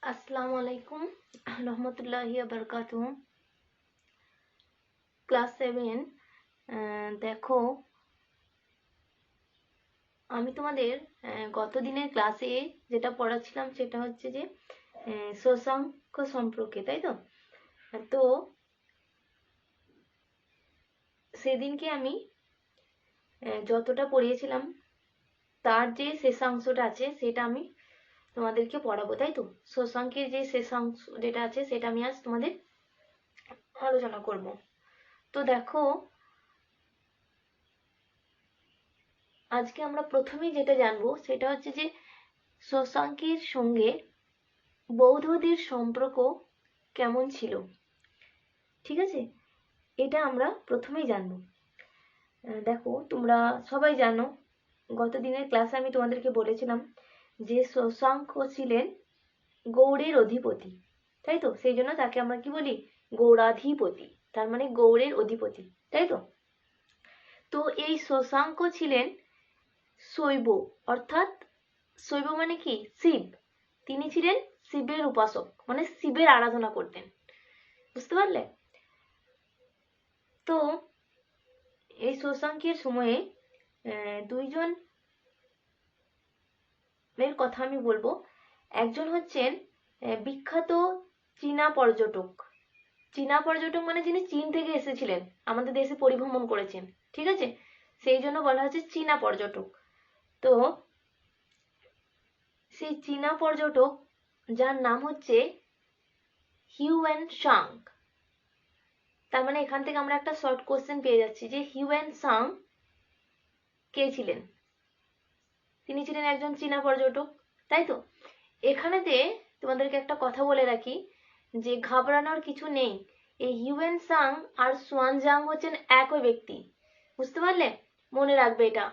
আসসালামু আলাইকুম রহমতুল্লাহি বারকাতুহু। ক্লাস 7। দেখো, আমি তোমাদের গত দিনের ক্লাসে যেটা পড়াচ্ছিলাম সেটা হচ্ছে যে শশাঙ্ক সম্পর্কে, তাই তো? তো সেদিনকে আমি যতটা পড়িয়েছিলাম তার যে শেষাংশটা আছে সেটা আমি তোমাদেরকে পড়াবো, তাই তো? শশাঙ্কের যে শেষাংশ যেটা আছে সেটা আমি আজ তোমাদের আলোচনা করব। তো দেখো, আজকে আমরা প্রথমেই যেটা জানবো সেটা হচ্ছে যে শশাঙ্কের সঙ্গে বৌদ্ধদের সম্পর্ক কেমন ছিল। ঠিক আছে, এটা আমরা প্রথমেই জানবো। দেখো, তোমরা সবাই জানো, গত দিনের ক্লাসে আমি তোমাদেরকে বলেছিলাম যে শশাঙ্ক ছিলেন গৌড়ের অধিপতি, তাই তো? সেই জন্য তাকে আমরা কি বলি? গৌড়াধিপতি, তার মানে গৌড়ের অধিপতি, তাই তো? তো এই শশাঙ্ক ছিলেন শৈব, অর্থাৎ শৈব মানে কি? শিব। তিনি ছিলেন শিবের উপাসক, মানে শিবের আরাধনা করতেন। বুঝতে পারলে? তো এই শশাঙ্কের সময়ে দুইজন এর কথা আমি বলবো। একজন হচ্ছেন বিখ্যাত চীনা পর্যটক। চীনা পর্যটক মানে যিনি চীন থেকে এসেছিলেন, আমাদের দেশে পরিভ্রমণ করেছেন। ঠিক আছে, সেই জন্য বলা হচ্ছে চীনা পর্যটক। তো সেই চীনা পর্যটক যার নাম হচ্ছে হিউয়েন সাং। তার মানে এখান থেকে আমরা একটা শর্ট কোশ্চেন পেয়ে যাচ্ছি যে হিউয়েন সাং কে ছিলেন? তিনি ছিলেন একজন চীনা পর্যটক, তাই তো? এখানেতে তোমাদেরকে একটা কথা বলে রাখি যে ঘাবড়ানোর কিছু নেই। এই হিউয়েন সাং আর সোয়ানজাং হচ্ছেন একই ব্যক্তি। বুঝতে পারলে? মনে রাখবে এটা।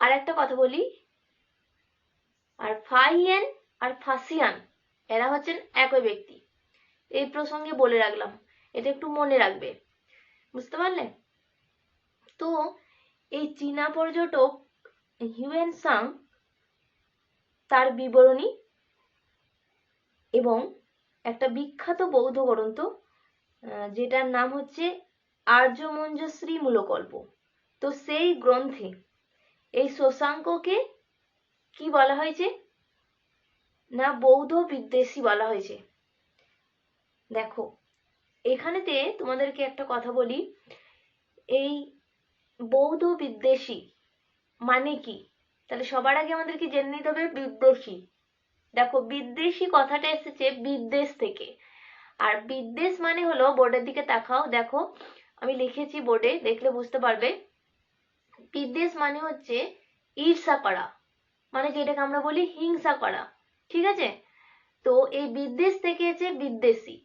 আর একটা কথা বলি, আর ফাইয়েন আর ফাসিয়ান এরা হচ্ছেন একই ব্যক্তি। এই প্রসঙ্গে বলে রাখলাম, এটা একটু মনে রাখবে। বুঝতে পারলে? তো এই চীনা পর্যটক হিউয়েন সাং তার বিবরণী এবং একটা বিখ্যাত বৌদ্ধ গ্রন্থ যেটার নাম হচ্ছে আর্যমঞ্জুশ্রী মূলকল্প। তো সেই গ্রন্থে এই শশাঙ্ককে কি বলা হয়েছে না বৌদ্ধ বিদ্বেষী বলা হয়েছে। দেখো, এখানেতে তোমাদেরকে একটা কথা বলি, এই বৌদ্ধ বিদ্বেষী মানে কি? তাহলে সবার আগে আমাদেরকে জেনে নিতে হবে বিদ্বেষী। দেখো, বিদ্বেষী কথাটা এসেছে বিদ্বেষ থেকে। আর বিদ্বেষ মানে হলো, বোর্ডের দিকে তাকাও, দেখো আমি লিখেছি বোর্ডে, দেখলে বুঝতে পারবে। বিদ্বেষ মানে হচ্ছে ঈর্ষা করা, মানে যেটাকে আমরা বলি হিংসা করা। ঠিক আছে, তো এই বিদ্বেষ থেকে এসে বিদ্বেষী,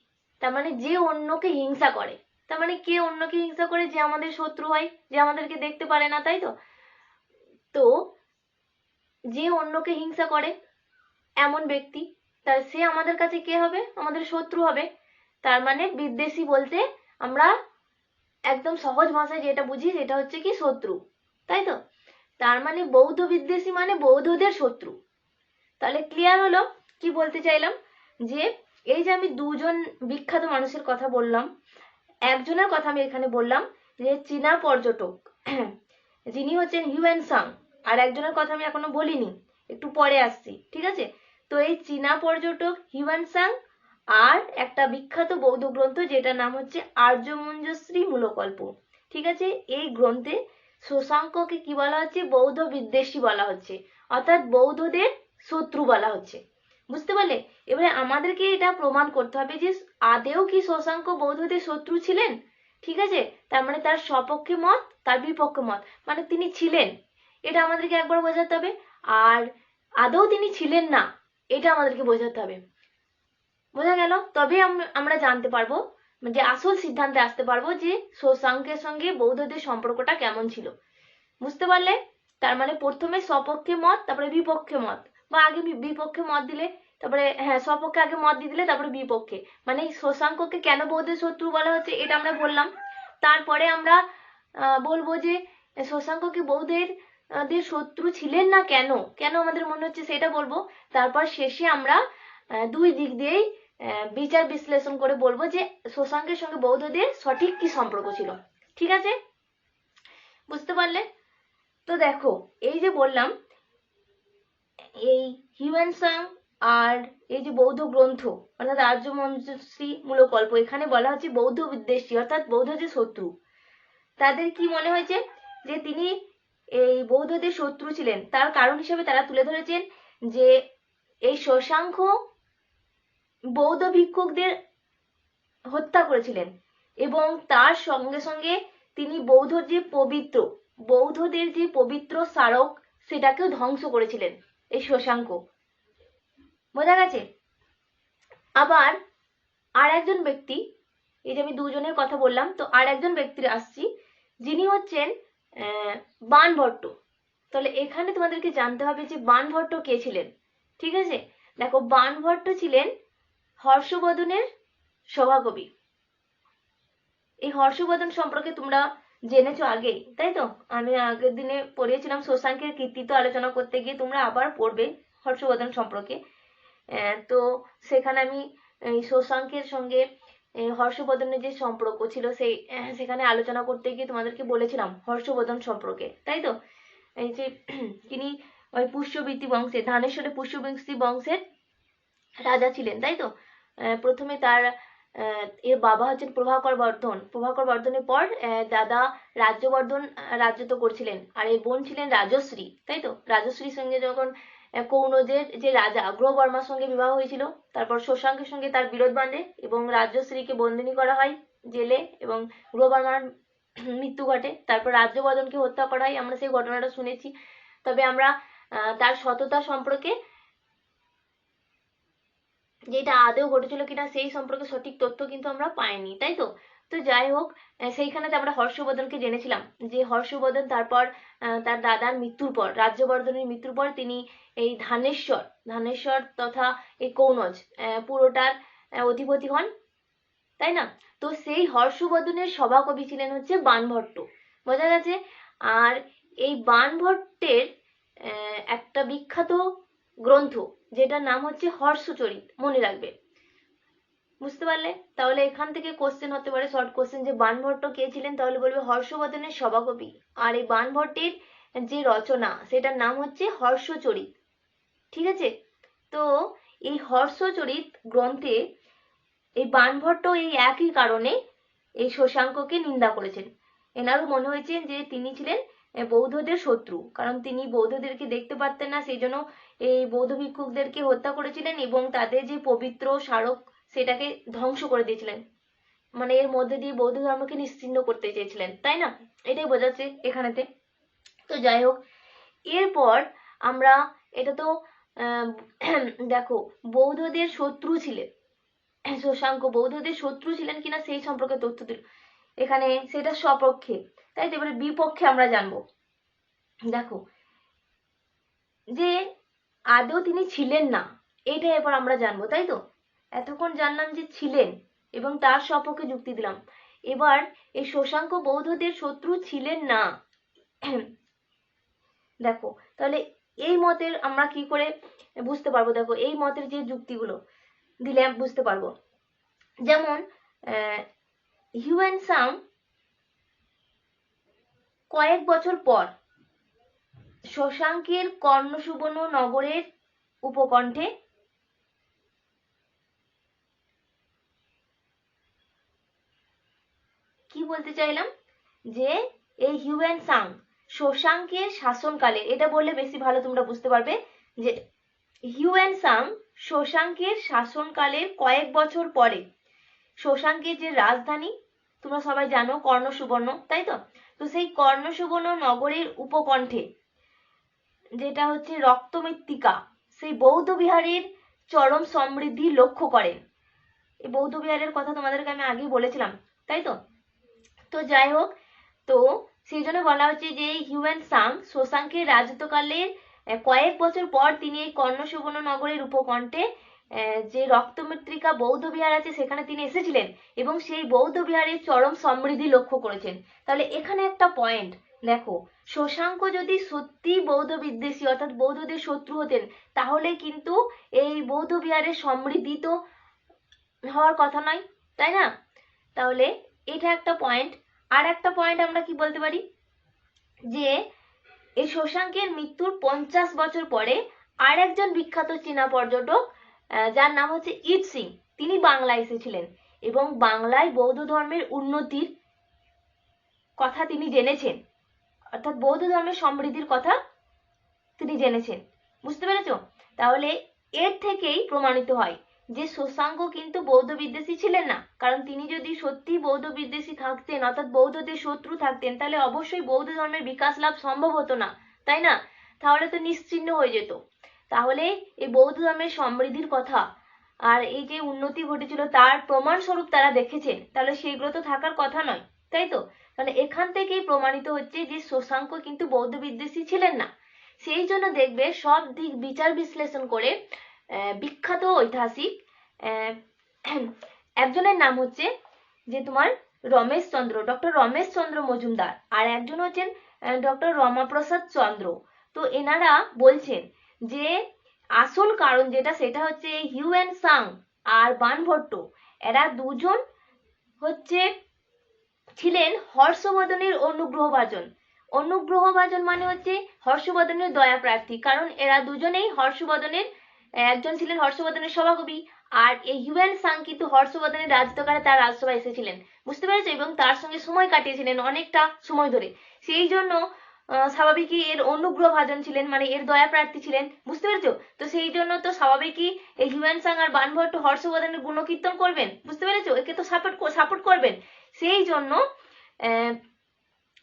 তার মানে যে অন্যকে হিংসা করে। তার মানে কে অন্যকে হিংসা করে? যে আমাদের শত্রু হয়, যে আমাদেরকে দেখতে পারে না, তাই তো? তো যে অন্যকে হিংসা করে এমন ব্যক্তি, তার সে আমাদের কাছে কে হবে? আমাদের শত্রু হবে। তার মানে বিদ্বেষী বলতে আমরা একদম সহজ ভাষায় যেটা বুঝি সেটা হচ্ছে কি শত্রু, তাই তো? তার মানে বৌদ্ধ বিদ্বেষী মানে বৌদ্ধদের শত্রু। তাহলে ক্লিয়ার হলো কি বলতে চাইলাম? যে এই যে আমি দুজন বিখ্যাত মানুষের কথা বললাম, একজনের কথা আমি এখানে বললাম যে চীনা পর্যটক যিনি হচ্ছেন হিউয়েন সাং, আর একজনের কথা আমি এখনো বলিনি, একটু পরে আসছি। ঠিক আছে, তো এই চীনা পর্যটক হিউয়েন সাং আর একটা বিখ্যাত বৌদ্ধ গ্রন্থ যেটার নাম হচ্ছে আর্যমঞ্জুশ্রী মূলকল্প। ঠিক আছে, এই গ্রন্থে শশাঙ্ককে কি বলা হচ্ছে? বৌদ্ধ বিদ্বেষী বলা হচ্ছে, অর্থাৎ বৌদ্ধদের শত্রু বলা হচ্ছে। বুঝতে পারলে? এবারে আমাদেরকে এটা প্রমাণ করতে হবে যে আদেও কি শশাঙ্ক বৌদ্ধদের শত্রু ছিলেন। ঠিক আছে, তার মানে তার সপক্ষে মত, তার বিপক্ষে মত, মানে তিনি ছিলেন, এটা আমাদেরকে একবার বোঝাতে হবে। আর আদৌ তিনি ছিলেন না, এটা আমাদেরকে বোঝাতে হবে। বোঝা গেল? তবে আমরা জানতে পারবো, যে আসল সিদ্ধান্তে আসতে পারবো যে শশাঙ্কের সঙ্গে বৌদ্ধদের সম্পর্কটা কেমন ছিল। বুঝতে পারলে? তার মানে প্রথমে সপক্ষে মত, তারপরে বিপক্ষে মত, বা আগে বিপক্ষে মত দিলে, তারপরে হ্যাঁ সপক্ষে আগে মত দিয়ে দিলে তারপরে বিপক্ষে, মানে শশাঙ্ককে কেন বৌদ্ধের শত্রু বলা হচ্ছে এটা আমরা বললাম। তারপরে আমরা বলবো যে শশাঙ্ককে বৌদ্ধের দের শত্রু ছিলেন না কেন, কেন আমাদের মনে হচ্ছে সেটা বলবো। তারপর শেষে আমরা দুই দিক দিয়েই বিচার বিশ্লেষণ করে বলবো যে শশাঙ্কের সঙ্গে বৌদ্ধদের সঠিক কি সম্পর্ক ছিল। ঠিক আছে, বুঝতে পারলে? তো দেখো, এই যে বললাম এই হিউয়েন-সাং আর এই যে বৌদ্ধ গ্রন্থ অর্থাৎ আর্যমঞ্জুশ্রী মূলকল্প, এখানে বলা হচ্ছে বৌদ্ধ বিদ্বেষী অর্থাৎ বৌদ্ধ যে শত্রু, তাদের কি মনে হয়েছে যে তিনি এই বৌদ্ধদের শত্রু ছিলেন। তার কারণ হিসেবে তারা তুলে ধরেছেন যে এই শশাঙ্ক বৌদ্ধ ভিক্ষুকদের হত্যা করেছিলেন এবং তার সঙ্গে সঙ্গে তিনি বৌদ্ধদের যে পবিত্র স্মারক সেটাকেও ধ্বংস করেছিলেন এই শশাঙ্ক। বোঝা গেছে? আবার আর একজন ব্যক্তি, এই যে আমি দুজনের কথা বললাম, তো আর একজন ব্যক্তির আসছি যিনি হচ্ছেন বাণভট্ট। তাহলে এখানে তোমাদেরকে জানতে হবে যে বাণভট্ট কে ছিলেন। ঠিক আছে, দেখো বাণভট্ট ছিলেন হর্ষবর্ধনের সভাকবি। এই হর্ষবর্ধন সম্পর্কে তোমরা জেনেছো আগেই, তাই তো? আমি আগের দিনে পড়িয়েছিলাম শশাঙ্কের কীর্তিত্ব আলোচনা করতে গিয়ে, তোমরা আবার পড়বে হর্ষবর্ধন সম্পর্কে। তো সেখানে আমি শশাঙ্কের সঙ্গে হর্ষবর্ধনের যে সম্পর্ক ছিল সেখানে আলোচনা করতে গিয়ে তোমাদেরকে বলেছিলাম হর্ষবর্ধন সম্পর্কে, তাই তো? এই যে তিনি ওই পুষ্যবৃত্তি বংশের, ধানেশ্বরের পুষ্যবৃত্তি বংশের রাজা ছিলেন, তাই তো? প্রথমে তার এর বাবা হচ্ছেন প্রভাকর বর্ধনের পর দাদা রাজ্যবর্ধন রাজত্ব করছিলেন, আর এর বোন ছিলেন রাজশ্রী, তাই তো? রাজশ্রীর সঙ্গে যখন কৌনজের যে রাজা গ্রহবর্মার সঙ্গে বিবাহ হয়েছিল, তারপর শশাঙ্কের সঙ্গে তার বিরোধ বাঁধে এবং রাজশ্রীকে বন্দিনী করা হয় জেলে এবং গ্রহবর্মার মৃত্যু ঘটে। তারপর রাজ্যবর্ধনকে হত্যা করা হয়, আমরা সেই ঘটনাটা শুনেছি। তবে আমরা তার সততা সম্পর্কে, যেটা আদৌ ঘটেছিল কিনা সেই সম্পর্কে সঠিক তথ্য কিন্তু আমরা পাইনি, তাই তো? তো যাই হোক, সেইখানেতে আমরা হর্ষবর্ধনকে জেনেছিলাম যে হর্ষবর্ধন তারপর তার দাদার মৃত্যুর পর, রাজ্যবর্ধনের মৃত্যুর পর তিনি এই ধানেশ্বর তথা এই কৌনজ পুরোটার অধিপতি হন, তাই না? তো সেই হর্ষবর্ধনের সভাকবি ছিলেন হচ্ছে বাণভট্ট। বোঝা গেছে? আর এই বাণভট্টের একটা বিখ্যাত গ্রন্থ যেটার নাম হচ্ছে হর্ষচরিত, মনে রাখবে। বুঝতে পারলে? তাহলে এখান থেকে কোশ্চেন হতে পারে, শর্ট কোশ্চেন, যে বাণভট্ট কে ছিলেন, তাহলে বলবে হর্ষবর্ধনের সভাকবি। আর এই বাণভট্টের যে রচনা সেটার নাম হচ্ছে হর্ষচরিত। ঠিক আছে? তো এই হর্ষচরিত গ্রন্থে এই বাণভট্ট এই একই কারণে এই শশাঙ্ককে নিন্দা করেছেন। এনারও মনে হয়েছে যে তিনি ছিলেন বৌদ্ধদের শত্রু, কারণ তিনি বৌদ্ধদেরকে দেখতে পারতেন না, সেই জন্য এই বৌদ্ধ ভিক্ষুকদেরকে হত্যা করেছিলেন এবং তাদের যে পবিত্র স্মারক সেটাকে ধ্বংস করে দিয়েছিলেন। মানে এর মধ্যে দিয়ে বৌদ্ধ ধর্মকে নিশ্চিহ্ন করতে চেয়েছিলেন, তাই না? এটাই বোঝাচ্ছে এখানেতে। তো যাই হোক, এরপর আমরা এটা তো দেখো বৌদ্ধদের শত্রু ছিলেন শশাঙ্ক, বৌদ্ধদের শত্রু ছিলেন কিনা সেই সম্পর্কে তথ্য দিল এখানে, সেটা সপক্ষে, তাই তো? এবারে বিপক্ষে আমরা জানবো। দেখো যে আদৌ তিনি ছিলেন না, এটা এবার আমরা জানবো, তাই তো? এতক্ষণ জানলাম যে ছিলেন এবং তার সপক্ষে যুক্তি দিলাম। এবার এই শশাঙ্ক বৌদ্ধদের শত্রু ছিলেন না, দেখো তাহলে এই মতের আমরা কি করে বুঝতে পারবো? দেখো এই মতের যে যুক্তিগুলো দিলে বুঝতে পারবো। যেমন হিউয়েন-সাং কয়েক বছর পর শশাঙ্কের কর্ণসুবর্ণ নগরের উপকণ্ঠে কি বলতে চাইলাম, যে এই হিউয়েন-সাং শশাঙ্কের শাসনকালে, এটা বললে বেশি ভালো তোমরা বুঝতে পারবে, যে হিউয়েন-সাং শশাঙ্কের শাসনকালের কয়েক বছর পরে শশাঙ্কের যে রাজধানী তোমরা সবাই জানো কর্ণসুবর্ণ, তাই তো? তো সেই কর্ণসুবর্ণ নগরের উপকণ্ঠে যেটা হচ্ছে রক্তমৃত্তিকা, সেই বৌদ্ধ বিহারের চরম সমৃদ্ধি লক্ষ্য করেন। এই বৌদ্ধ বিহারের কথা তোমাদেরকে আমি আগেই বলেছিলাম, তাই তো? তো যাই হোক, তো সেই জন্য বলা হচ্ছে যে হিউয়েন-সাং শশাঙ্কের রাজত্বকালের কয়েক বছর পর তিনি এই কর্ণসুবর্ণ নগরের উপকণ্ঠে যে রক্তমৃত্তিকা বৌদ্ধ বিহার আছে সেখানে তিনি এসেছিলেন এবং সেই বৌদ্ধ বিহারের চরম সমৃদ্ধি লক্ষ্য করেছেন। তাহলে এখানে একটা পয়েন্ট দেখো, শশাঙ্ক যদি সত্যি বৌদ্ধ বিদ্বেষী অর্থাৎ বৌদ্ধদের শত্রু হতেন, তাহলে কিন্তু এই বৌদ্ধ বিহারের সমৃদ্ধি তো হওয়ার কথা নয়, তাই না? তাহলে এটা একটা পয়েন্ট। আর একটা পয়েন্ট আমরা কি বলতে পারি, যে এই শশাঙ্কের মৃত্যুর 50 বছর পরে আর একজন বিখ্যাত চীনা পর্যটক, যার নাম হচ্ছে ইট সিং, তিনি বাংলায় এসেছিলেন এবং বাংলায় বৌদ্ধ ধর্মের উন্নতির কথা তিনি জেনেছেন, অর্থাৎ বৌদ্ধ ধর্মের সমৃদ্ধির কথা তিনি জেনেছেন। বুঝতে পেরেছো? তাহলে এর থেকেই প্রমাণিত হয় যে শশাঙ্ক কিন্তু বৌদ্ধ বিদ্বেষী ছিলেন না, কারণ তিনি যদি সত্যি বৌদ্ধ বিদ্বেষী থাকতেন অর্থাৎ বৌদ্ধদের শত্রু থাকতেন, তাহলে অবশ্যই বৌদ্ধ ধর্মের বিকাশ লাভ সম্ভব হতো না, তাই না? তাহলে তো নিশ্চিহ্ন হয়ে যেত। তাহলে এই বৌদ্ধ ধর্মের সমৃদ্ধির কথা আর এই যে উন্নতি ঘটেছিল তার প্রমাণস্বরূপ তারা দেখেছেন, তাহলে সেগুলো তো থাকার কথা নয়, তাই তো? তাহলে এখান থেকেই প্রমাণিত হচ্ছে যে শশাঙ্ক কিন্তু বৌদ্ধ বিদ্বেষী ছিলেন না। সেই জন্য দেখবে সব দিক বিচার বিশ্লেষণ করে বিখ্যাত ঐতিহাসিক একজনের নাম হচ্ছে যে তোমার ডক্টর রমেশ চন্দ্র মজুমদার, আর একজন হচ্ছেন ডক্টর রমাপ্রসাদ চন্দ্র। তো এনারা বলছেন যে আসল কারণ যেটা, সেটা হচ্ছে হিউয়েন সাং আর বানভট্ট, এরা দুজন হচ্ছে ছিলেন হর্ষবর্ধনের অনুগ্রহভাজন। অনুগ্রহভাজন মানে হচ্ছে হর্ষবর্ধনের দয়া প্রার্থী, কারণ এরা দুজনেই হর্ষবর্ধনের, একজন ছিলেন হর্ষবর্ধনের সভাকবি, আর এই হিউয়েন সাং কিন্তু হর্ষবর্ধনের রাজত্বকালে তার রাজসভায় এসেছিলেন। বুঝতে পেরেছো? এবং তার সঙ্গে সময় কাটিয়েছিলেন অনেকটা সময় ধরে। সেই জন্য স্বাভাবিকই এর অনুগ্রহ ভাজন ছিলেন, মানে এর দয়া প্রার্থী ছিলেন। বুঝতে পেরেছো? তো সেই জন্য তো স্বাভাবিকই এই হিউয়েন সাং আর বানভট্ট হর্ষবর্ধনের গুণকীর্তন করবেন। বুঝতে পেরেছো? একে তো সাপোর্ট করবেন। সেই জন্য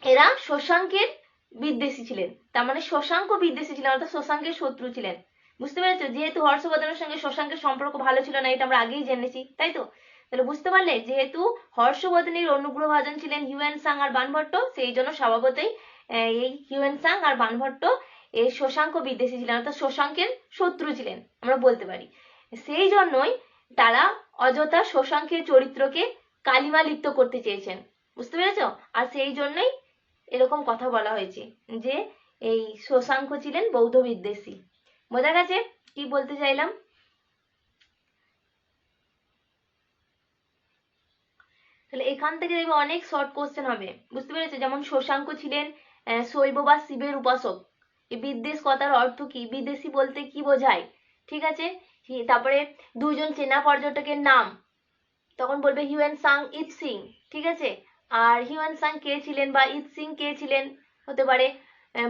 এরা শশাঙ্কের বিদ্বেষী ছিলেন, তার মানে শশাঙ্ক বিদ্বেষী ছিলেন অর্থাৎ শশাঙ্কের শত্রু ছিলেন। বুঝতে পেরেছো? যেহেতু হর্ষবর্ধনের সঙ্গে শশাঙ্কের সম্পর্ক ভালো ছিল না, এটা আমরা আগেই জেনেছি, তাই তো? তাহলে বুঝতে পারলে, যেহেতু হর্ষবর্ধনের অনুগ্রহ ভাজন ছিলেন হিউয়েন সাং আর বানভট্ট, সেই জন্য স্বভাবতই এই হিউয়েন সাং আর বানভট্ট এই শশাঙ্ক বিদ্বেষী ছিলেন অর্থাৎ শশাঙ্কের শত্রু ছিলেন, আমরা বলতে পারি। সেই জন্যই তারা অযথা শশাঙ্কের চরিত্রকে কালিমা লিপ্ত করতে চেয়েছেন। বুঝতে পেরেছো? আর সেই জন্যই এরকম কথা বলা হয়েছে যে এই শশাঙ্ক ছিলেন বৌদ্ধ বিদ্বেষী। বোঝা গেছে কি বলতে চাইলাম? তাহলে এখান থেকে দেখবে অনেক শর্ট কোশ্চেন হবে। বুঝতে পেরেছো? যেমন শশাঙ্ক ছিলেন শৈব বা শিবের উপাসক। এই বিদ্বেষ কথার অর্থ কি, বিদেশি বলতে কি বোঝায়, ঠিক আছে? তারপরে দুজন চেনা পর্যটকের নাম, তখন বলবে হিউয়েন সাং, ইট সিং, ঠিক আছে? আর হিউয়েন সাং কে ছিলেন বা ইট সিং কে ছিলেন হতে পারে,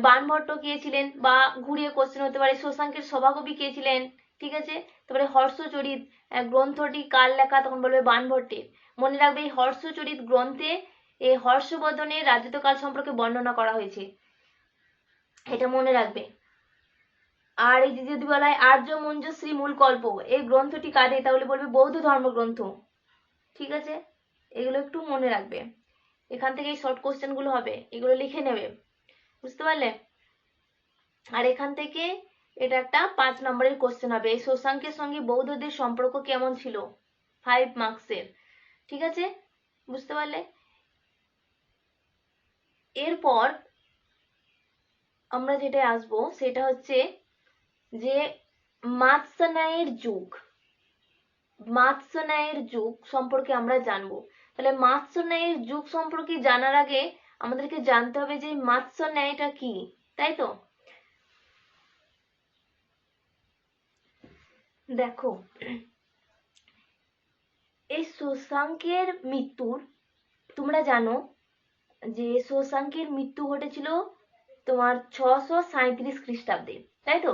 বানভট্ট কে ছিলেন, বা ঘুরিয়ে কোশ্চেন হতে পারে শশাঙ্কের সভাকবি কে ছিলেন, ঠিক আছে? তারপরে হর্ষচরিত গ্রন্থটি কার লেখা, তখন বলবে বানভট্টের। মনে রাখবে এই হর্ষচরিত গ্রন্থে এই হর্ষবর্ধনের রাজত্বকাল সম্পর্কে বর্ণনা করা হয়েছে, এটা মনে রাখবে। আর এই যে যদি বলা হয় আর্য মঞ্জুশ্রী মূল কল্প, এই গ্রন্থটি কাদের, তাহলে বলবে বৌদ্ধ ধর্মগ্রন্থ, ঠিক আছে? এগুলো একটু মনে রাখবে, এখান থেকে এই শর্ট কোশ্চেন গুলো হবে, এগুলো লিখে নেবে। বুঝতে পারলে? আর এখান থেকে এটা একটা 5 নম্বরের কোশ্চেন হবে, এই শশাঙ্কের সঙ্গে বৌদ্ধদের সম্পর্ক কেমন ছিল, 5 মার্কসের, ঠিক আছে? বুঝতে পারলে? এরপর আমরা যেটা আসবো সেটা হচ্ছে যে মাৎস্যন্যায়ের যুগ, মাৎস্যন্যায়ের যুগ সম্পর্কে আমরা জানবো। তাহলে মাৎস্যন্যায়ের যুগ সম্পর্কে জানার আগে আমাদেরকে জানতে হবে যে মাৎস্যন্যায়টা কি, তাই তো? দেখো, এই শশাঙ্কের মৃত্যুর, তোমরা জানো যে শশাঙ্কের মৃত্যু ঘটেছিল তোমার 637 খ্রিস্টাব্দে, তাই তো?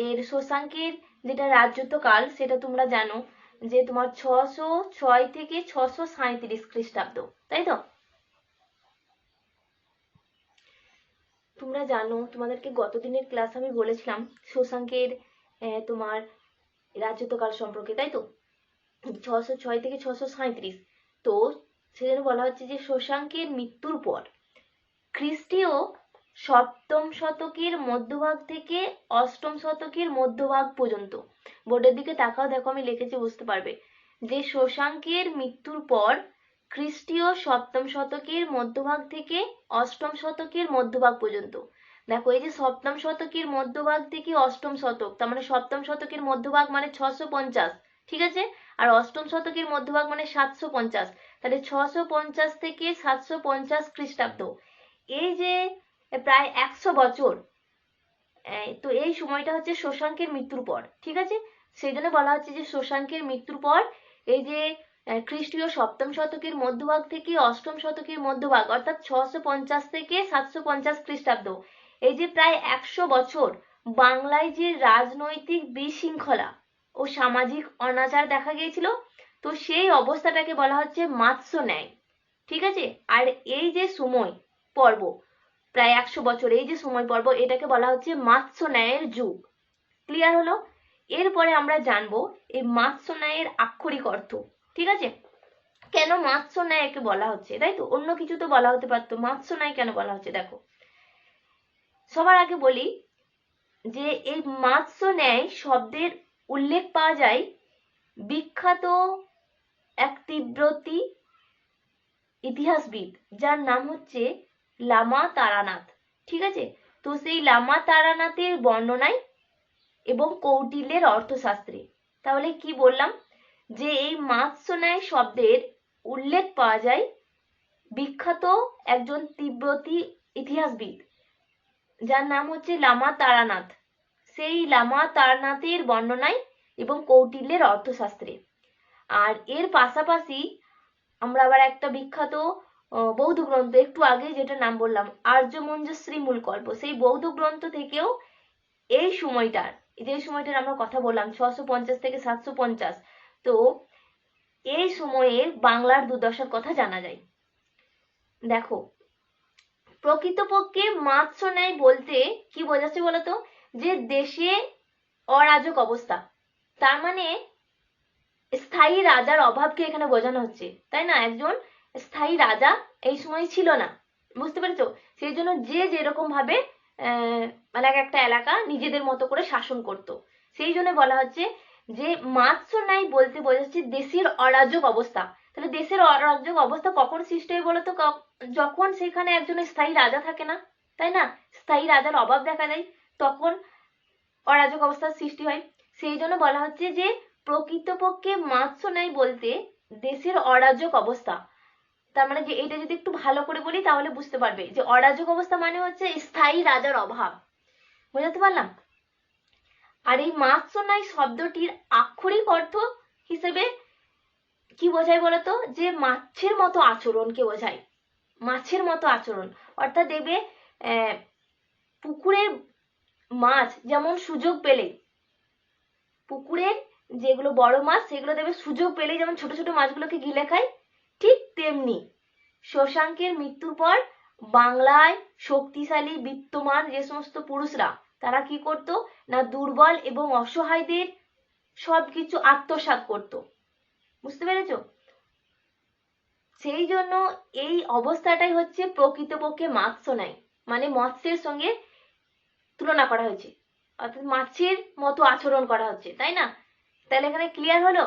এর শশাঙ্কের যেটা রাজত্বকাল সেটা তোমরা জানো যে তোমার 606 থেকে 637 খ্রিস্টাব্দ, তাই তো? তোমরা জানো, তোমাদেরকে গতদিনের ক্লাস আমি বলেছিলাম শশাঙ্কের তোমার রাজত্বকাল সম্পর্কে, তাই তো? 606 থেকে 637। তো সেজন্য বলা হচ্ছে যে শশাঙ্কের মৃত্যুর পর খ্রিস্টীয় 7ম শতকের মধ্যভাগ থেকে 8ম শতকের মধ্যভাগ পর্যন্ত, বোর্ডের দিকে তাকাও, দেখো আমি লিখেছি, বুঝতে পারবে যে শশাঙ্কের মৃত্যুর পর খ্রিস্টীয় সপ্তম শতকের মধ্যভাগ থেকে অষ্টম শতকের মধ্যভাগ পর্যন্ত। দেখো এই যে সপ্তম শতকের মধ্যভাগ থেকে অষ্টম শতক, তার মানে সপ্তম শতকের মধ্যভাগ মানে 650, ঠিক আছে, আর অষ্টম শতকের মধ্যভাগ মানে 750, তাহলে 650 থেকে 750 খ্রিস্টাব্দ, এই যে প্রায় 100 বছর। তো এই সময়টা হচ্ছে শশাঙ্কের মৃত্যুর পর, ঠিক আছে, সেই জন্য বলা হচ্ছে যে শশাঙ্কের মৃত্যুর পর এই যে খ্রিস্টীয় সপ্তম শতকের মধ্যভাগ থেকে অষ্টম শতকের মধ্যভাগ অর্থাৎ 650 থেকে 750 খ্রিস্টাব্দ, এই যে প্রায় 100 বছর বাংলায় যে রাজনৈতিক বিশৃঙ্খলা ও সামাজিক অনাচার দেখা গিয়েছিল, তো সেই অবস্থাটাকে বলা হচ্ছে মাৎস্য ন্যায়, ঠিক আছে। আর এই যে সময় পর্ব প্রায় 100 বছর, এই যে সময় পর্ব, এটাকে বলা হচ্ছে মাৎস্য ন্যায়ের যুগ। ক্লিয়ার হলো? এরপরে আমরা জানবো এই মাৎস্য ন্যায়ের আক্ষরিক অর্থ, ঠিক আছে, কেন মাৎস্য ন্যায় একে বলা হচ্ছে, তাই তো, অন্য কিছু তো বলা হতে পারতো, মাৎস্য ন্যায় কেন বলা হচ্ছে। দেখো সবার আগে বলি যে এই মাৎস্য ন্যায় শব্দের উল্লেখ পাওয়া যায় বিখ্যাত এক তিব্বতী ইতিহাসবিদ যার নাম হচ্ছে লামা তারানাথ, ঠিক আছে। তো সেই লামা তারানাথের বর্ণনায় এবং কৌটিল্যের অর্থশাস্ত্রে। তাহলে কি বললাম, যে এই মাৎস্য ন্যায় শব্দের উল্লেখ পাওয়া যায় বিখ্যাত একজন তিব্বতী ইতিহাসবিদ যার নাম হচ্ছে লামা তারানাথ, সেই লামা তারানাথের বর্ণনায় এবং কৌটিল্যের অর্থশাস্ত্রে। আর এর পাশাপাশি আমরা আবার একটা বিখ্যাত বৌদ্ধ গ্রন্থ একটু আগে যেটা নাম বললাম আর্যমঞ্জশ্রী মূলকল্প, সেই বৌদ্ধ গ্রন্থ থেকেও এই সময়টার, যে সময়টার আমরা কথা বললাম 650 থেকে 750, তো এই সময়ে বাংলার দুর্দশার কথা জানা যায়। দেখো প্রকৃতপক্ষে মাৎস্য ন্যায় বলতে কি বোঝাচ্ছে বলতো, যে দেশে অরাজক অবস্থা, তার মানে স্থায়ী রাজার অভাবকে এখানে বোঝানো হচ্ছে, তাই না, একজন স্থায়ী রাজা এই সময় ছিল না, বুঝতে পেরেছো, সেই জন্য যে যেরকম ভাবে মানে একটা এলাকা নিজেদের মতো করে শাসন করত, সেই জন্য বলা হচ্ছে যে মাৎস্য ন্যায় বলতে বোঝাচ্ছে দেশের অরাজক অবস্থা। তাহলে দেশের অরাজক অবস্থা কখন সৃষ্টি হয় বলতো, যখন সেখানে একজন স্থায়ী রাজা থাকে না, তাই না, স্থায়ী রাজার অভাব দেখা দেয়, তখন অরাজক অবস্থার সৃষ্টি হয়। সেই জন্য বলা হচ্ছে যে প্রকৃতপক্ষে মাৎস্য ন্যায় বলতে দেশের অরাজক অবস্থা, তার মানে যে এটা যদি একটু ভালো করে বলি তাহলে বুঝতে পারবে যে অরাজক অবস্থা মানে হচ্ছে স্থায়ী রাজার অভাব, বুঝতে পারলাম। আর এই মাৎস্য ন্যায় শব্দটির আক্ষরিক অর্থ হিসেবে কি বোঝায় বলতো, যে মাছের মতো আচরণকে বোঝায়, মাছের মতো আচরণ, অর্থাৎ দেখবে পুকুরের মাছ যেমন সুযোগ পেলে, পুকুরের যেগুলো বড় মাছ সেগুলো দেখবে সুযোগ পেলে যেমন ছোট ছোট মাছগুলোকে গিলে খায়, ঠিক তেমনি শশাঙ্কের মৃত্যুর পর বাংলায় শক্তিশালী বিত্তমান যে সমস্ত পুরুষরা তারা কি করত না, দুর্বল এবং অসহায়দের সবকিছু আত্মসাৎ করত, বুঝতে পেরেছো। সেই জন্য এই অবস্থাটাই হচ্ছে প্রকৃতপক্ষে মাৎস্য ন্যায়, মানে মৎস্যের সঙ্গে তুলনা করা হয়েছে, অর্থাৎ মাছের মতো আচরণ করা হচ্ছে, তাই না। তাহলে এখানে ক্লিয়ার হলো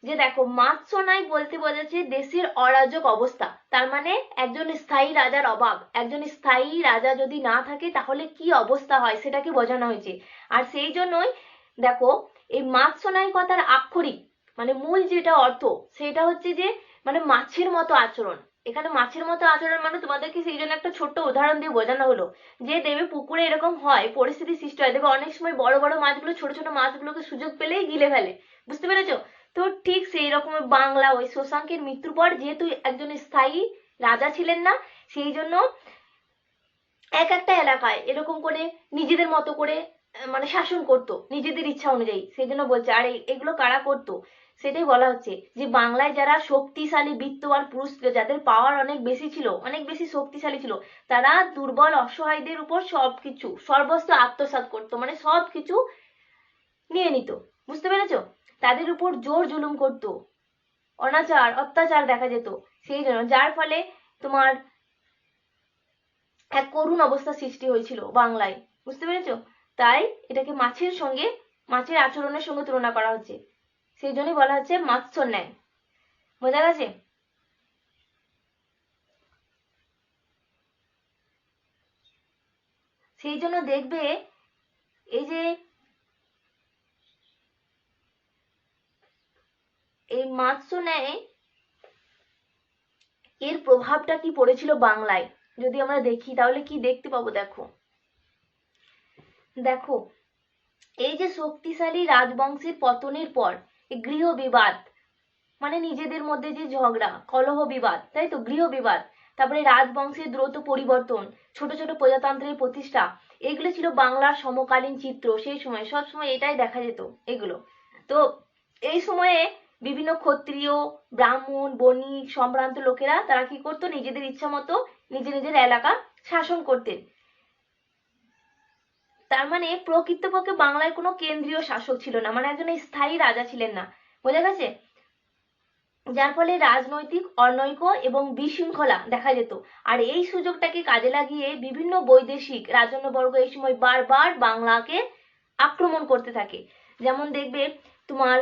যে দেখো মাৎস্য ন্যায় বলতে বোঝাচ্ছে দেশের অরাজক অবস্থা, তার মানে একজন স্থায়ী রাজার অভাব, একজন স্থায়ী রাজা যদি না থাকে তাহলে কি অবস্থা হয় সেটাকে বোঝানো হয়েছে। আর সেই জন্যই দেখো এই মাৎস্য ন্যায় কথার আক্ষরিক মানে মূল যেটা অর্থ সেটা হচ্ছে যে মানে মাছের মতো আচরণ। এখানে মাছের মতো আচরণ মানে তোমাদেরকে সেই জন্য একটা ছোট্ট উদাহরণ দিয়ে বোঝানো হলো, যে দেবে পুকুরে এরকম হয় পরিস্থিতি সৃষ্টি হয়, দেখবে অনেক সময় বড় বড় মাছগুলো ছোট ছোট মাছগুলোকে সুযোগ পেলেই গিলে ফেলে, বুঝতে পেরেছো। তো ঠিক সেই রকম বাংলা ওই শশাঙ্কের মৃত্যুর পর যেহেতু একজন স্থায়ী রাজা ছিলেন না, সেই জন্য এক একটা এলাকায় এরকম করে নিজেদের মতো করে মানে শাসন করতো নিজেদের ইচ্ছা অনুযায়ী, সেই জন্য বলছে। আর এগুলো কারা করতো সেটাই বলা হচ্ছে, যে বাংলায় যারা শক্তিশালী বিত্তবান পুরুষ ছিল, যাদের পাওয়ার অনেক বেশি ছিল, অনেক বেশি শক্তিশালী ছিল, তারা দুর্বল অসহায়দের উপর সবকিছু সর্বস্ব আত্মসাৎ করতো, মানে সবকিছু নিয়ে নিত, বুঝতে পেরেছো। তাদের উপর জোর জুলুম করতো, অনাচার অত্যাচার দেখা যেত, সেই জন্য যার ফলে তোমার এক করুণ অবস্থা সৃষ্টি হয়েছিল বাংলায়, বুঝতে পেরেছো। তাই এটাকে মাছের সঙ্গে মাছের আচরণের সঙ্গে তুলনা করা হচ্ছে, সেই জন্যই বলা হচ্ছে মাৎস্য ন্যায়, বোঝা গেছে। সেই জন্য দেখবে এই যে এই মাৎস্যন্যায় এর প্রভাবটা কি পড়েছিল বাংলায় যদি আমরা দেখি তাহলে কি দেখতে পাবো। দেখো দেখো এই যে শক্তিশালী রাজবংশের পতনের পর গৃহ বিবাদ, মানে নিজেদের মধ্যে যে ঝগড়া, কলহ বিবাদ, তাই তো, গৃহ বিবাদ, তারপরে রাজবংশের দ্রুত পরিবর্তন, ছোট ছোট প্রজাতন্ত্রের প্রতিষ্ঠা, এগুলো ছিল বাংলার সমকালীন চিত্র। সেই সময় সব সময় এটাই দেখা যেত এগুলো। তো এই সময়ে বিভিন্ন ক্ষত্রিয়, ব্রাহ্মণ, বণিক, সম্ভ্রান্ত লোকেরা তারা কি করতো, নিজেদের ইচ্ছা মতো নিজের এলাকা শাসন করতেন। তার মানে প্রকৃতপক্ষে বাংলায় কোনো কেন্দ্রীয় শাসক ছিল না, মানে একজন স্থায়ী রাজা ছিলেন না, বোঝা গেছে। যার ফলে রাজনৈতিক অনৈক্য এবং বিশৃঙ্খলা দেখা যেত। আর এই সুযোগটাকে কাজে লাগিয়ে বিভিন্ন বৈদেশিক রাজন্যবর্গ এই সময় বারবার বাংলাকে আক্রমণ করতে থাকে। যেমন দেখবে তোমার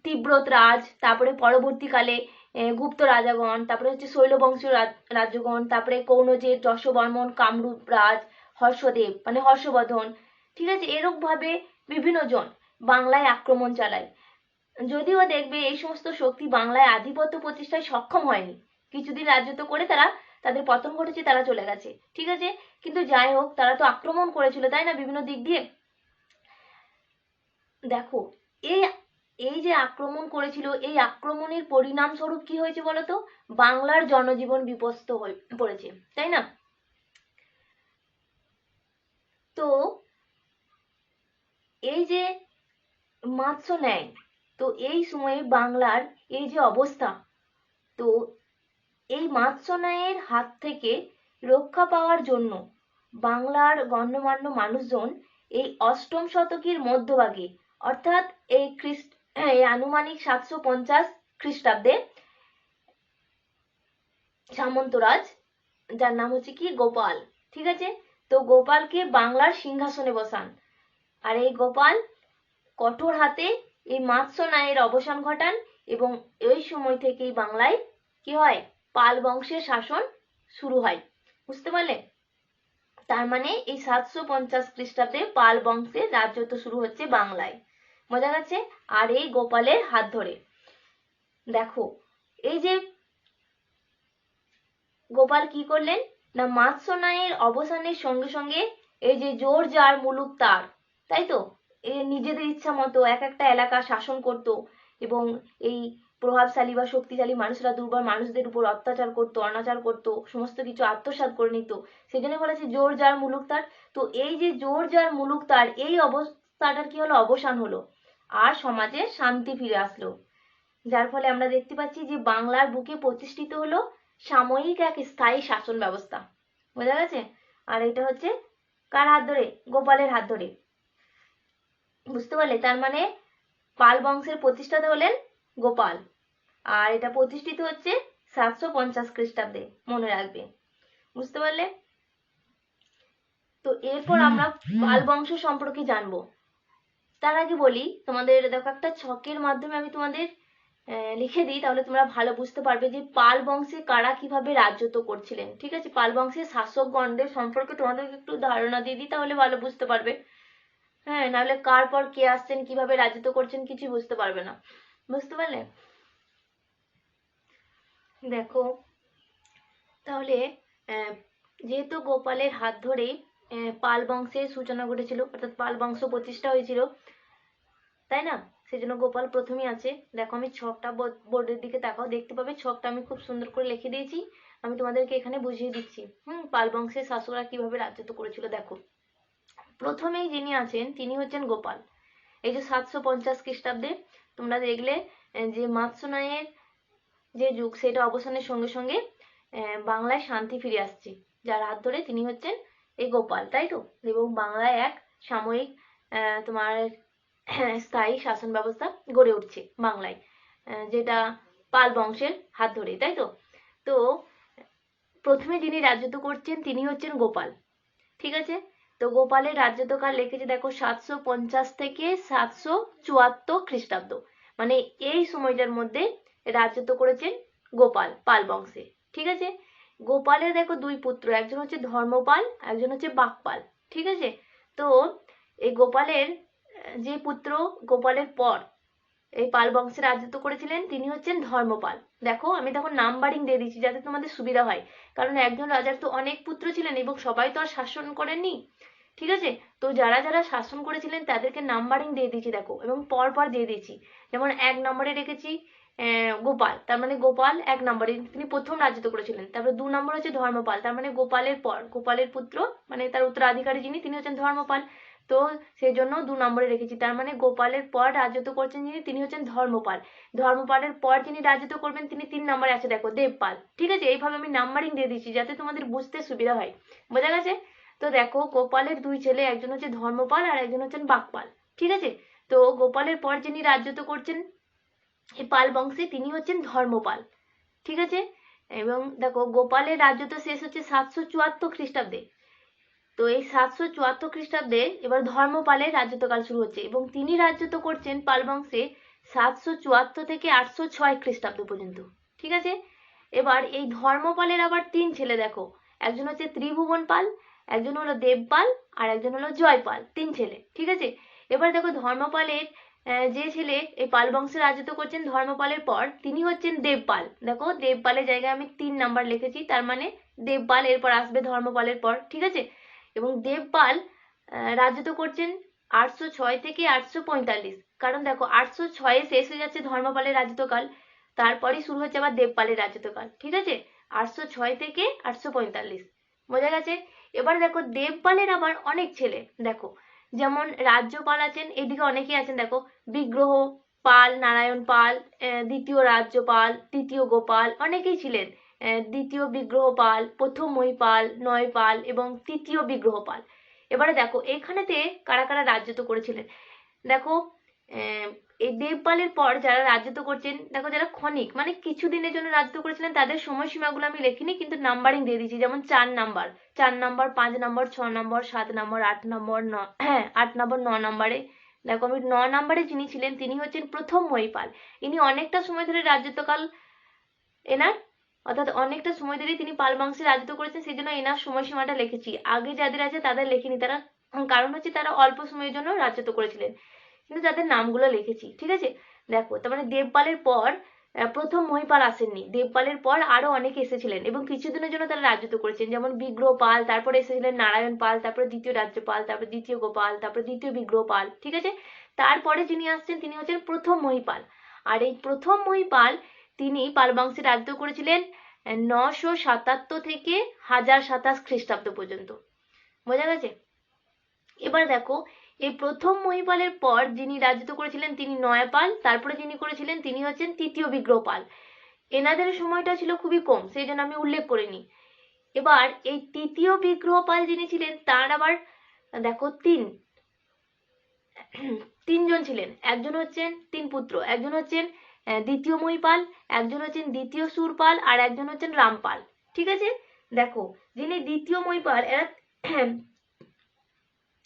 তিব্রত রাজ, তারপরে পরবর্তীকালে গুপ্ত রাজাগণ, তারপরে হচ্ছে শৈলবংশীয় রাজগণ, তারপরে কৌনজের যশবর্মন কামরূপ রাজ, হর্ষদেব মানে হর্ষবর্ধন, ঠিক আছে, এরকম ভাবে বিভিন্ন জন বাংলায় আক্রমণ চালায়। যদিও দেখবে এই সমস্ত শক্তি বাংলায় আধিপত্য প্রতিষ্ঠায় সক্ষম হয়নি, কিছুদিন রাজত্ব করে তারা তাদের পতন ঘটেছে, তারা চলে গেছে, ঠিক আছে। কিন্তু যাই হোক, তারা তো আক্রমণ করেছিল, তাই না, বিভিন্ন দিক দিয়ে। দেখো এই এই যে আক্রমণ করেছিল, এই আক্রমণের পরিণাম স্বরূপ কি হয়েছে বলতো, বাংলার জনজীবন বিপস্ত হয়ে পড়েছে, তাই না। তো এই যে মাৎস্যন্যায়, তো এই সময়ে বাংলার এই যে অবস্থা, তো এই মাৎস্যন্যায়ের হাত থেকে রক্ষা পাওয়ার জন্য বাংলার গণ্যমান্য মানুষজন এই অষ্টম শতকের মধ্যভাগে, অর্থাৎ এই আনুমানিক 750 খ্রিস্টাব্দে সামন্তরাজ, যার নাম হচ্ছে কি গোপাল, ঠিক আছে, তো গোপালকে বাংলার সিংহাসনে বসান। আর এই গোপাল কঠোর হাতে এই মাৎস্যন্যায়ের অবসান ঘটান এবং এই সময় থেকেই বাংলায় কি হয়, পাল বংশের শাসন শুরু হয়, বুঝতে পারলে। তার মানে এই 750 খ্রিস্টাব্দে পাল বংশের রাজত্ব শুরু হচ্ছে বাংলায়, বোঝা গেছে। আর এই গোপালের হাত ধরে দেখো এই যে গোপাল কি করলেন না, মাৎস্যন্যায়ের অবসানের সঙ্গে সঙ্গে এই যে জোর জার মুলুক তার, তাই তো, নিজেদের ইচ্ছা মতো এক একটা এলাকা শাসন করত এবং এই প্রভাবশালী বা শক্তিশালী মানুষরা দুর্বল মানুষদের উপর অত্যাচার করতো, অনাচার করতো, সমস্ত কিছু আত্মসাৎ করে নিত, সেই জন্য বলেছে জোর জার মুলুক তার। তো এই যে জোর জার মুলুক তার, এই অবস্থাটার কি হলো, অবসান হলো, আর সমাজে শান্তি ফিরে আসলো। যার ফলে আমরা দেখতে পাচ্ছি যে বাংলার বুকে প্রতিষ্ঠিত হলো সাময়িক এক স্থায়ী শাসন ব্যবস্থা, বোঝা গেছে। আর এটা হচ্ছে কার হাত ধরে, গোপালের হাত ধরে, বুঝতে পারলে। তার মানে পাল বংশের প্রতিষ্ঠাতা হলেন গোপাল, আর এটা প্রতিষ্ঠিত হচ্ছে 750 খ্রিস্টাব্দে, মনে রাখবে, বুঝতে পারলে। তো এরপর আমরা পাল বংশ সম্পর্কে জানবো। তার আগে বলি তোমাদের, দেখো একটা ছকের মাধ্যমে আমি তোমাদের লিখে দিই, তাহলে তোমরা ভালো বুঝতে পারবে যে পাল বংশে কারা কিভাবে রাজত্ব করছিলেন, ঠিক আছে। পাল বংশের শাসকগণদের সম্পর্কে তোমাদেরকে একটু ধারণা দিয়ে দিই, তাহলে ভালো বুঝতে পারবে। হ্যাঁ, নাহলে কার পর কে আসছেন, কিভাবে রাজত্ব করছেন, কিছু বুঝতে পারবে না, বুঝতে পারলে। দেখো তাহলে যেহেতু গোপালের হাত ধরেই পাল বংশের সূচনা ঘটেছিল, অর্থাৎ পাল বংশ প্রতিষ্ঠা হয়েছিল, তাই না, সেজন্য গোপাল প্রথমেই আছে। দেখো আমি ছকটা, বোর্ডের দিকে তাকাও, দেখতে পাবে ছকটা আমি খুব সুন্দর করে লিখে দিয়েছি, আমি তোমাদেরকে এখানে বুঝিয়ে দিচ্ছি। পাল বংশের শাসকরা কিভাবে রাজত্ব করেছিল। দেখো প্রথমেই যিনি আছেন তিনি হচ্ছেন গোপাল। এই যে 750 খ্রিস্টাব্দে তোমরা দেখলে যে মাৎস্যন্যায়ের যে যুগ, সেটা অবসানের সঙ্গে সঙ্গে বাংলায় শান্তি ফিরে আসছে, যার হাত ধরে তিনি হচ্ছেন এই গোপাল, তাই তো। এবং বাংলায় এক সাময়িক তোমার স্থায়ী শাসন ব্যবস্থা গড়ে উঠছে বাংলায়, যেটা পাল বংশের হাত ধরে, তাই তো। তো প্রথমে যিনি রাজত্ব করছেন তিনি হচ্ছেন গোপাল, ঠিক আছে। তো গোপালের রাজত্বকাল লিখেছে দেখো 750 থেকে 774 খ্রিস্টাব্দ, মানে এই সময়টার মধ্যে রাজত্ব করেছেন গোপাল পাল বংশে, ঠিক আছে। গোপালের দেখো দুই পুত্র, একজন হচ্ছে ধর্মপাল, একজন হচ্ছে বাকপাল। ঠিক আছে, তো এই গোপালের যে পুত্র, গোপালের পর এই পাল বংশে রাজত্ব করেছিলেন তিনি হচ্ছেন ধর্মপাল। দেখো আমি তখন নাম্বারিং দিয়ে দিচ্ছি যাতে তোমাদের সুবিধা হয়, কারণ একজন রাজার তো অনেক পুত্র ছিলেন এবং সবাই তো আর শাসন করেননি। ঠিক আছে, তো যারা যারা শাসন করেছিলেন তাদেরকে নাম্বারিং দিয়ে দিয়েছি দেখো, এবং পর পর দিয়ে দিয়েছি। যেমন 1 নম্বরে রেখেছি গোপাল, তার মানে গোপাল 1 নম্বরে, তিনি প্রথম রাজত্ব করেছিলেন। তারপরে 2 নম্বর হচ্ছে ধর্মপাল, তার মানে গোপালের পর, গোপালের পুত্র মানে তার উত্তরাধিকারী যিনি তিনি হচ্ছেন ধর্মপাল। তো সেই জন্য 2 নম্বরে রেখেছি, তার মানে গোপালের পর রাজত্ব করছেন যিনি তিনি হচ্ছেন ধর্মপাল। ধর্মপালের পর যিনি রাজত্ব করবেন তিনি 3 নম্বরে আছে দেখো দেবপাল। ঠিক আছে, এইভাবে আমি নাম্বারিং দিয়ে দিচ্ছি যাতে তোমাদের বুঝতে সুবিধা হয়। বোঝা গেছে? তো দেখো গোপালের 2 ছেলে, একজন হচ্ছে ধর্মপাল আর একজন হচ্ছেন বাকপাল। ঠিক আছে, তো গোপালের পর যিনি রাজত্ব করছেন এই পাল বংশে তিনি হচ্ছেন ধর্মপাল। ঠিক আছে, এবং দেখো গোপালের রাজত্ব শেষ হচ্ছে 774 খ্রিস্টাব্দে। তো এই 774 খ্রিস্টাব্দে এবার ধর্মপালের রাজত্বকাল শুরু হচ্ছে এবং তিনি রাজত্ব করছেন পাল বংশে 774 থেকে 806 খ্রিস্টাব্দ পর্যন্ত। ঠিক আছে, এবার এই ধর্মপালের আবার 3 ছেলে দেখো, একজন হচ্ছে ত্রিভুবন পাল, একজন হলো দেবপাল আর একজন হলো জয়পাল, 3 ছেলে। ঠিক আছে, এবার দেখো ধর্মপালের যে ছেলে এই পাল বংশে রাজত্ব করছেন ধর্মপালের পর তিনি হচ্ছেন দেবপাল। দেখো দেবপালের জায়গায় আমি 3 নাম্বার লিখেছি, তার মানে দেবপাল এরপর আসবে ধর্মপালের পর। ঠিক আছে, এবং দেবপাল রাজত্ব করছেন 806 থেকে 845, কারণ দেখো 806 শেষ হয়ে যাচ্ছে ধর্মপালের রাজত্বকাল, তারপরে শুরু হচ্ছে আবার দেবপালের রাজত্বকাল। ঠিক আছে, 806 থেকে 845। বোঝা গেছে? এবার দেখো দেবপালের আবার অনেক ছেলে দেখো, যেমন রাজ্যপাল আছেন, এদিকে অনেকেই আছেন দেখো, বিগ্রহ পাল, নারায়ণ পাল, দ্বিতীয় রাজ্যপাল, তৃতীয় গোপাল, অনেকেই ছিলেন। দ্বিতীয় বিগ্রহ পাল, প্রথম মহিপাল, নয়পাল এবং তৃতীয় বিগ্রহ পাল। এবারে দেখো এখানেতে কারা কারা রাজত্ব করেছিলেন দেখো, এই দেবপালের পর যারা রাজত্ব করছেন দেখো, যারা ক্ষণিক মানে কিছু দিনের জন্য রাজত্ব করেছিলেন তাদের সময়সীমাগুলো আমি লিখিনি, কিন্তু নাম্বারিং দিয়ে দিয়েছি। যেমন 4 number, 4 number, 5 number, 6 number, 7 number, 8 number, 8 number, 9 নাম্বারে দেখো, আমি 9 নাম্বারে যিনি ছিলেন তিনি হচ্ছেন প্রথম মহিপাল। ইনি অনেকটা সময় ধরে রাজত্বকাল এনার, অর্থাৎ অনেকটা সময় ধরে তিনি পাল বংশে রাজত্ব করেছেন, সেই জন্য এনার সময়সীমাটা লিখেছি। আগে যাদের আছে তাদের লেখিনি, তারা কারণ হচ্ছে তারা অল্প সময়ের জন্য রাজত্ব করেছিলেন, কিন্তু তাদের নামগুলো লিখেছি। ঠিক আছে, দেখো তার মানে দেবপালের পর প্রথম মহিপাল আসেননি, দেবপালের পর আরো অনেকে এসেছিলেন এবং কিছুদিনের জন্য তারা রাজত্ব করেছেন, যেমন বিগ্রহ পাল, তারপরে এসেছিলেন নারায়ণ পাল, তারপরে দ্বিতীয় রাজ্যপাল, তারপরে দ্বিতীয় গোপাল, তারপরে দ্বিতীয় বিগ্রহ পাল। ঠিক আছে, তারপরে যিনি আসছেন তিনি হচ্ছেন প্রথম মহিপাল। আর এই প্রথম মহিপাল তিনি পাল বংশে রাজত্ব করেছিলেন 977 থেকে 1027 খ্রিস্টাব্দ পর্যন্ত। বোঝা গেছে? এবার দেখো এই প্রথম মহিপালের পর যিনি রাজত্ব করেছিলেন তিনি নয়পাল, তারপরে যিনি করেছিলেন তিনি হচ্ছেন তৃতীয় বিগ্রহ পাল। এনাদের সময়টা ছিল খুবই কম, সেই জন্য আমি উল্লেখ করিনি। এবার এই তৃতীয় বিগ্রহ পাল যিনি ছিলেন তার আবার দেখো তিনজন ছিলেন, একজন হচ্ছেন 3 পুত্র, একজন হচ্ছেন দ্বিতীয় মহিপাল, একজন হচ্ছেন দ্বিতীয় সুরপাল আর একজন হচ্ছেন রামপাল। ঠিক আছে, দেখো যিনি দ্বিতীয় মহিপাল এরা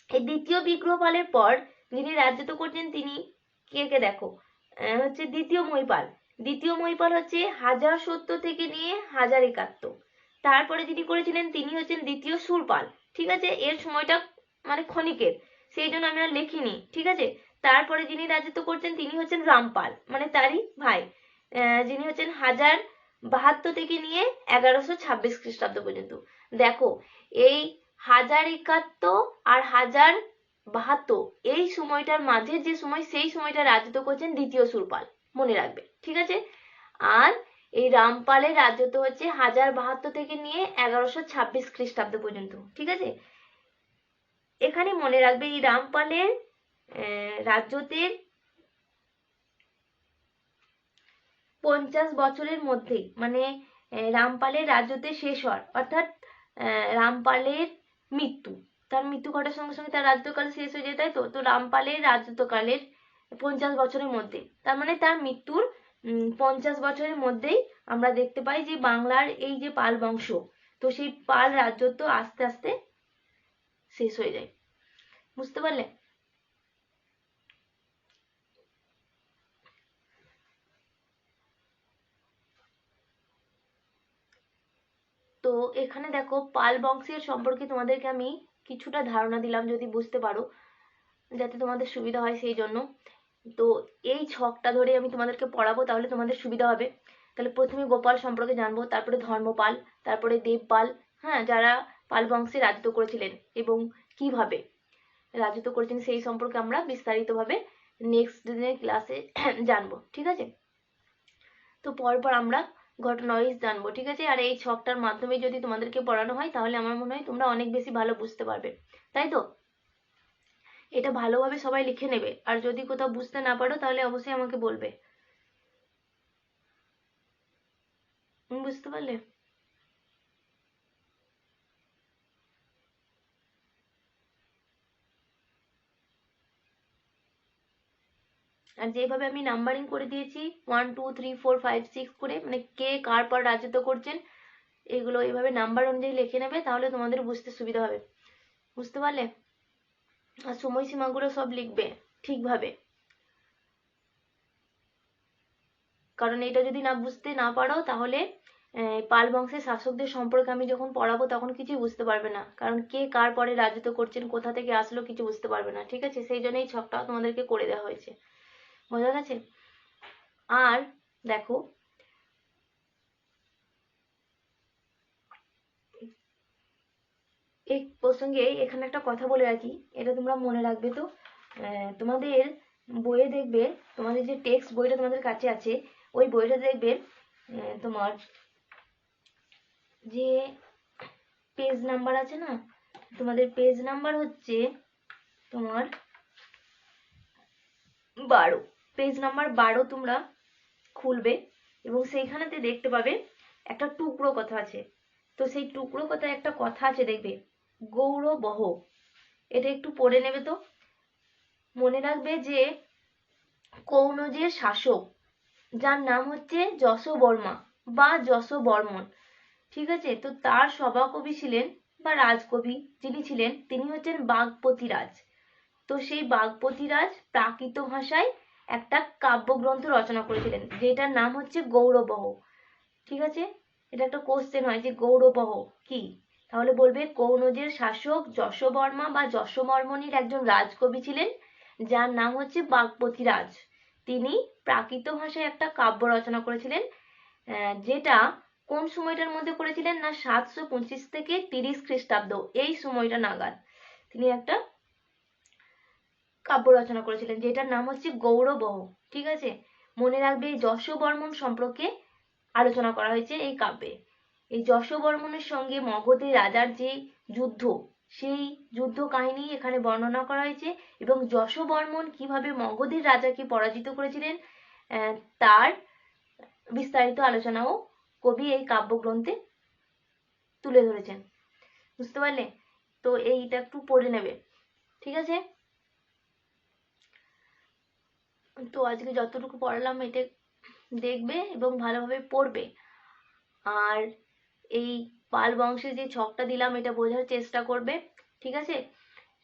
এই দ্বিতীয় বিগ্রহপালের পর যিনি রাজত্ব করছেন তিনি কে কে দেখো, হচ্ছে দ্বিতীয় মহিপাল। দ্বিতীয় মহিপাল হচ্ছে 1070 থেকে নিয়ে 1071। তারপরে যিনি করেছিলেন তিনি হচ্ছেন দ্বিতীয় সুরপাল। ঠিক আছে, এর সময়টা মানে ক্ষণিকের, সেই জন্য আমি আর লিখিনি। ঠিক আছে, তারপরে যিনি রাজত্ব করছেন তিনি হচ্ছেন রামপাল, মানে তারই ভাই, যিনি হচ্ছেন 1072 থেকে নিয়ে 1126 খ্রিস্টাব্দ পর্যন্ত। দেখো এই 1071 আর 1072 এই সময়টার মাঝে যে সময়, সেই সময়টা রাজত্ব করছেন দ্বিতীয় সুরপাল, মনে রাখবে। ঠিক আছে, আর এই রামপালের রাজত্ব হচ্ছে 1072 থেকে নিয়ে 1126 খ্রিস্টাব্দ পর্যন্ত। ঠিক আছে, এখানে মনে রাখবে এই রামপালের রাজ্যতের 50 বছরের মধ্যে মানে রামপালের রাজত্বের শেষ হওয়ার, অর্থাৎ রামপালের মৃত্যু, তার মৃত্যু ঘটার সঙ্গে সঙ্গে তার রাজত্বকাল শেষ হয়ে যায়, তাই তো। তো রামপালের রাজত্বকালের 50 বছরের মধ্যে, তার মানে তার মৃত্যুর 50 বছরের মধ্যেই আমরা দেখতে পাই যে বাংলার এই যে পাল বংশ, তো সেই পাল রাজত্ব আস্তে আস্তে শেষ হয়ে যায়। বুঝতে পারলে? তো তো এখানে দেখো পাল বংশের সম্পর্কে তোমাদেরকে আমি কিছুটা ধারণা দিলাম, যদি বুঝতে পারো, যাতে তোমাদের সুবিধা হয় সেই জন্য। তো এই ছকটা ধরে আমি তোমাদেরকে পড়াবো, তাহলে তোমাদের সুবিধা হবে। তাহলে প্রথমে গোপাল সম্পর্কে জানবো, তারপরে ধর্মপাল, তারপরে দেবপাল, হ্যাঁ, যারা পাল বংশে রাজত্ব করেছিলেন এবং কিভাবে রাজত্ব করেছেন সেই সম্পর্কে আমরা বিস্তারিতভাবে নেক্সট দিনের ক্লাসে জানবো, ঠিক আছে? তো পরপর আমরা ঘটনা ওয়াইজ জানবো, ঠিক আছে? আর এই ছকটার মাধ্যমে যদি তোমাদেরকে পড়ানো হয় তাহলে আমার মনে হয় তোমরা অনেক বেশি ভালো বুঝতে পারবে, তাই তো? এটা ভালোভাবে সবাই লিখে নেবে, আর যদি কোথাও বুঝতে না পারো তাহলে অবশ্যই আমাকে বলবে। বুঝতে পারলে? আর যেভাবে আমি নাম্বারিং করে দিয়েছি 1 2 3 4 5 6 করে, মানে কে কার পর রাজত্ব করছেন, এগুলো এইভাবে নাম্বার অনুযায়ী লিখে নেবে, তাহলে তোমাদের বুঝতে সুবিধা হবে। বুঝতে পারলে? আর সময়সীমাগুলো সব লিখবে ঠিকভাবে, কারণ এটা যদি না বুঝতে না পারো তাহলে পাল বংশের শাসকদের সম্পর্কে আমি যখন পড়াবো তখন কিছুই বুঝতে পারবে না, কারণ কে কার পরে রাজত্ব করছেন, কোথা থেকে আসলো, কিছু বুঝতে পারবে না, ঠিক আছে? সেই জন্য এই ছকটাও তোমাদেরকে করে দেওয়া হয়েছে। বোঝা গেছে? আর দেখো, এই প্রসঙ্গে এখানে একটা কথা বলে রাখি, এটা তোমরা মনে রাখবে। তো তোমাদের বইয়ে দেখবে, তোমাদের যে টেক্সট বইটা তোমাদের কাছে আছে, ওই বইটা দেখবে তোমার যে পেজ নাম্বার আছে না, তোমাদের পেজ নাম্বার হচ্ছে তোমার 12, পেজ নাম্বার 12 তোমরা খুলবে এবং সেইখানেতে দেখতে পাবে একটা টুকরো কথা আছে। তো সেই টুকরো কথায় একটা কথা আছে, দেখবে গৌরবহ, এটা একটু পড়ে নেবে। তো মনে রাখবে যে কৌনজের শাসক, যার নাম হচ্ছে যশোবর্মা বা যশোবর্মন, ঠিক আছে? তো তার সভাকবি ছিলেন বা রাজকবি যিনি ছিলেন, তিনি হচ্ছেন বাগপতি রাজ। তো সেই বাগপতি রাজ প্রাকৃত ভাষায় একটা কাব্যগ্রন্থ রচনা করেছিলেন, যেটার নাম হচ্ছে গৌরবহ, ঠিক আছে? এটা একটা কোশ্চেন হয় যে গৌরবহ কি, তাহলে বলবে কৌনজের শাসক যশোবর্মা বা যশোবর্মণের একজন রাজকবি ছিলেন, যার নাম হচ্ছে বাগপতি রাজ। তিনি প্রাকৃত ভাষায় একটা কাব্য রচনা করেছিলেন, যেটা কোন সময়টার মধ্যে করেছিলেন না 725 থেকে 30 খ্রিস্টাব্দ, এই সময়টা নাগাদ তিনি একটা কাব্য রচনা করেছিলেন, যেটার নাম হচ্ছে গৌরবহ, ঠিক আছে? মনে রাখবে এই যশোবর্মন সম্পর্কে আলোচনা করা হয়েছে এই কাব্যে। এই যশোবর্মনের সঙ্গে মগধের রাজার যে যুদ্ধ, সেই যুদ্ধ কাহিনী এখানে বর্ণনা করা হয়েছে, এবং যশোবর্মন কিভাবে মগধের রাজাকে পরাজিত করেছিলেন তার বিস্তারিত আলোচনাও কবি এই কাব্যগ্রন্থে তুলে ধরেছেন। বুঝতে পারলে? তো এইটা একটু পড়ে নেবে, ঠিক আছে? তো আজকে যতটুকু পড়ালাম এটা দেখবে এবং ভালোভাবে পড়বে। আর এই পাল বংশের যে ছকটা দিলাম এটা বোঝার চেষ্টা করবে, ঠিক আছে?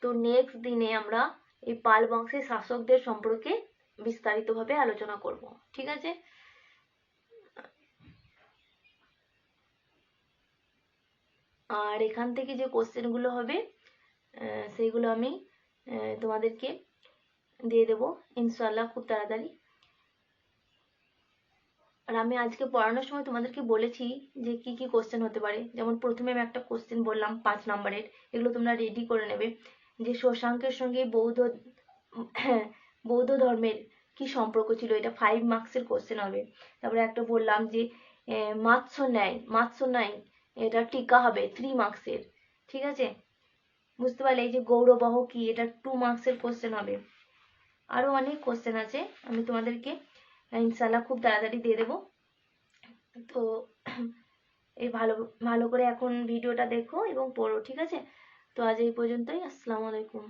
তো নেক্সট দিনে আমরা এই পাল বংশের শাসকদের সম্পর্কে বিস্তারিতভাবে আলোচনা করব, ঠিক আছে? আর এখান থেকে যে কোশ্চেনগুলো হবে সেইগুলো আমি তোমাদেরকে দিয়ে দেবো ইনশাল্লাহ খুব তাড়াতাড়ি। আর আমি আজকে পড়ানোর সময় তোমাদেরকে বলেছি যে কি কি কোশ্চেন হতে পারে, যেমন প্রথমে আমি একটা কোশ্চেন বললাম 5 নম্বরের, এগুলো তোমরা রেডি করে নেবে, যে শশাঙ্কের সঙ্গে বৌদ্ধ ধর্মের কি সম্পর্ক ছিল, এটা 5 মার্কসের কোশ্চেন হবে। তারপরে একটা বললাম যে মাৎস্য ন্যায়, এটা টিকা হবে 3 মার্কসের, ঠিক আছে? বুঝতে পারলে? এই যে গৌরবহ কি, এটা 2 মার্কসের কোশ্চেন হবে। আরো অনেক কোশ্চেন আছে, আমি তোমাদেরকে ইনশাল্লাহ খুব তাড়াতাড়ি দিয়ে দেবো। তো এই ভালো ভালো করে এখন ভিডিওটা দেখো এবং পড়ো, ঠিক আছে? তো আজ এই পর্যন্তই। আসসালামু আলাইকুম।